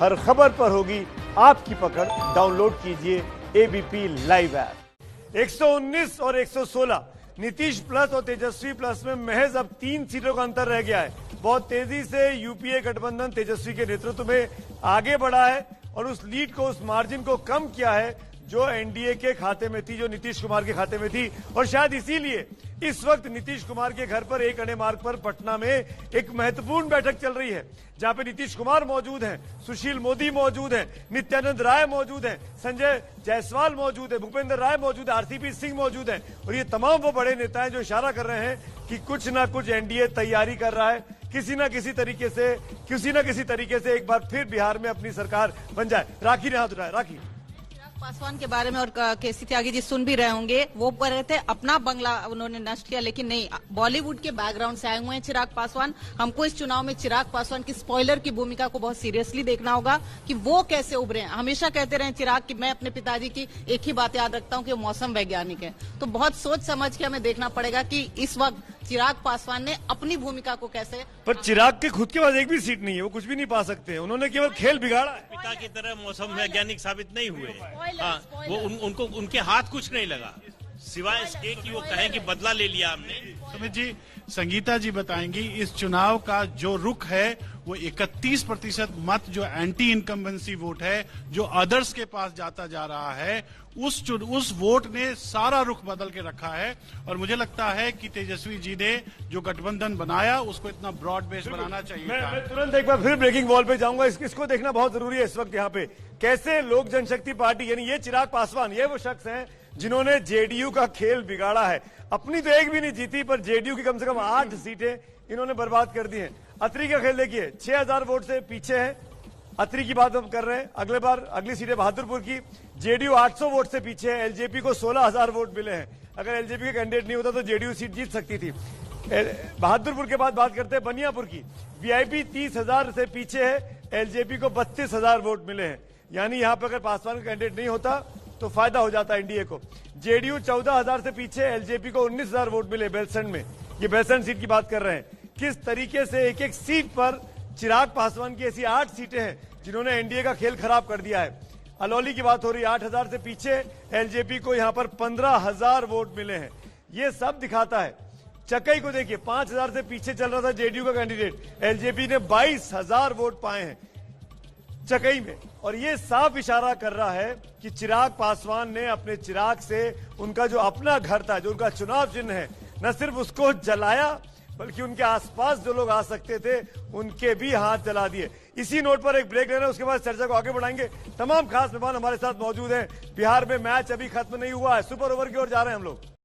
हर खबर पर होगी आपकी पकड़। डाउनलोड कीजिए एबीपी लाइव ऐप। 119 और 116 नीतीश प्लस और तेजस्वी प्लस में महज अब 3 सीटों का अंतर रह गया है। बहुत तेजी से यूपीए गठबंधन तेजस्वी के नेतृत्व में आगे बढ़ा है और उस लीड को, उस मार्जिन को कम किया है जो एनडीए के खाते में थी, जो नीतीश कुमार के खाते में थी। और शायद इसीलिए इस वक्त नीतीश कुमार के घर पर एक अणे मार्ग पर पटना में एक महत्वपूर्ण बैठक चल रही है, जहां पे नीतीश कुमार मौजूद हैं, सुशील मोदी मौजूद हैं, नित्यानंद राय मौजूद हैं, संजय जायसवाल मौजूद है, भूपेंद्र राय मौजूद है, आरसीपी सिंह मौजूद हैं। और ये तमाम वो बड़े नेता हैं जो इशारा कर रहे हैं कि कुछ ना कुछ एनडीए तैयारी कर रहा है, किसी ना किसी तरीके से एक बार फिर बिहार में अपनी सरकार बन जाए। राखी ने हाथ उठाया। राखी, पासवान के बारे में और केसी त्यागी जी सुन भी रहे होंगे, वो कह रहे थे अपना बंगला उन्होंने नष्ट किया, लेकिन नहीं, बॉलीवुड के बैकग्राउंड से आए हुए हैं चिराग पासवान। हमको इस चुनाव में चिराग पासवान की स्पॉइलर की भूमिका को बहुत सीरियसली देखना होगा कि वो कैसे उभरे हैं। हमेशा कहते रहे चिराग कि मैं अपने पिताजी की एक ही बात याद रखता हूं कि वो मौसम वैज्ञानिक है। तो बहुत सोच समझ के हमें देखना पड़ेगा कि इस वक्त चिराग पासवान ने अपनी भूमिका को कैसे। पर चिराग के खुद के पास एक भी सीट नहीं है, वो कुछ भी नहीं पा सकते हैं, उन्होंने केवल खेल बिगाड़ा है। पिता की तरह मौसम वैज्ञानिक साबित नहीं हुए। वो उनको उनके हाथ कुछ नहीं लगा, सिवाय इसके कि वो कहें कि बदला ले लिया हमने। सुमित जी, संगीता जी बताएंगी इस चुनाव का जो रुख है वो 31% मत जो एंटी इनकम्बेंसी वोट है, जो अदर्स के पास जाता जा रहा है, उस वोट ने सारा रुख बदल के रखा है। और मुझे लगता है कि तेजस्वी जी ने जो गठबंधन बनाया उसको इतना ब्रॉड बेस बनाना चाहिए। मैं तुरंत एक बार फिर ब्रेकिंग वॉल पे जाऊंगा। इसको देखना बहुत जरूरी है इस वक्त यहाँ पे, कैसे लोक जनशक्ति पार्टी, यानी ये चिराग पासवान, ये वो शख्स हैं जिन्होंने जेडीयू का खेल बिगाड़ा है। अपनी तो एक भी नहीं जीती, पर जेडीयू की कम से कम 8 सीटें इन्होंने बर्बाद कर दी हैं। अत्री का खेल देखिए, 6000 वोट से पीछे है। अत्री की बात हम कर रहे हैं। अगली सीट है बहादुरपुर की, जेडीयू 800 वोट से पीछे है। एलजेपी को 16000 वोट मिले हैं। अगर एलजेपी का कैंडिडेट नहीं होता तो जेडीयू सीट जीत सकती थी। बहादुरपुर के बाद बात करते हैं बनियापुर की, वीआईपी 30,000 से पीछे है, एलजेपी को 32,000 वोट मिले हैं। यानी यहां पर अगर पासवान का कैंडिडेट नहीं होता तो फायदा हो जाता एनडीए को। जेडीयू 14,000 से पीछे, एलजेपी को 19,000 वोट मिले बेलसंड में। ये बेलसंड सीट की बात कर रहे हैं। किस तरीके से एक एक सीट पर चिराग पासवान की ऐसी 8 सीटें हैं जिन्होंने एनडीए का खेल खराब कर दिया है। अलौली की बात हो रही है, 8,000 से पीछे, एलजेपी को यहां पर 15,000 वोट मिले हैं। ये सब दिखाता है। चकई को देखिए, 5,000 से पीछे चल रहा था जेडीयू का कैंडिडेट, एलजेपी ने 22,000 वोट पाए हैं चकई में। और ये साफ इशारा कर रहा है कि चिराग पासवान ने अपने चिराग से उनका जो अपना घर था, जो उनका चुनाव चिन्ह है, न सिर्फ उसको जलाया बल्कि उनके आसपास जो लोग आ सकते थे उनके भी हाथ जला दिए। इसी नोट पर एक ब्रेक लेना है, उसके बाद चर्चा को आगे बढ़ाएंगे। तमाम खास मेहमान हमारे साथ मौजूद हैं। बिहार में मैच अभी खत्म नहीं हुआ है, सुपर ओवर की ओर जा रहे हैं हम लोग।